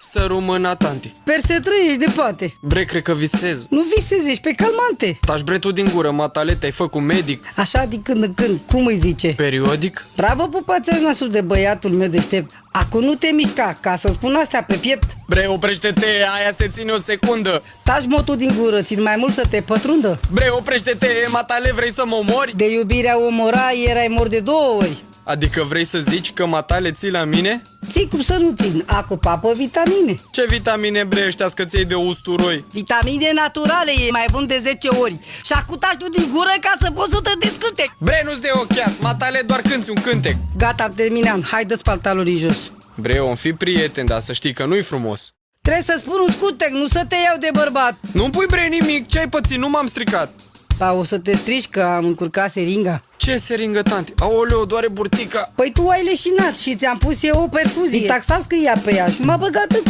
Să rumâna, tanti. Sper să trăiești de poate. Bre, cred că visez. Nu visezi, ești pe calmante. Taci bre tu din gură, matale, te-ai făcut medic. Așa din când în când, cum îi zice? Periodic? Bravo, pupațești nasul de băiatul meu deștept. Acum nu te mișca, ca să spun astea pe piept. Bre, oprește-te, aia se ține o secundă. Taci motul din gură, țin mai mult să te pătrundă. Bre, oprește-te, matale, vrei să mă omori? De iubirea omorai erai mor de 2 ori. Adică vrei să zici că matale ții la mine? Ții cum să nu țin, acu papă vitamine. Ce vitamine, bre, ăștia scăței de usturoi? Vitamine naturale, e mai bun de 10 ori. Și acu taci tu din gură ca să poți să te descântec. Bre, nu-ți de ochiat, matale, doar cânti un cântec. Gata, am terminat, hai dă-ți pantalonii jos. Bre, om fi prieten, dar să știi că nu-i frumos. Trebuie să spun un scutec, nu să te iau de bărbat. Nu-mi pui, bre, nimic, ce ai pățit, nu m-am stricat. Pa, o să te strici că am încurcat seringa. Ce seringă, tanti? Aoleu, doare burtica. Păi tu ai leșinat și ți-am pus eu o perfuzie. Din taxa scria pe ea și m-a băgat în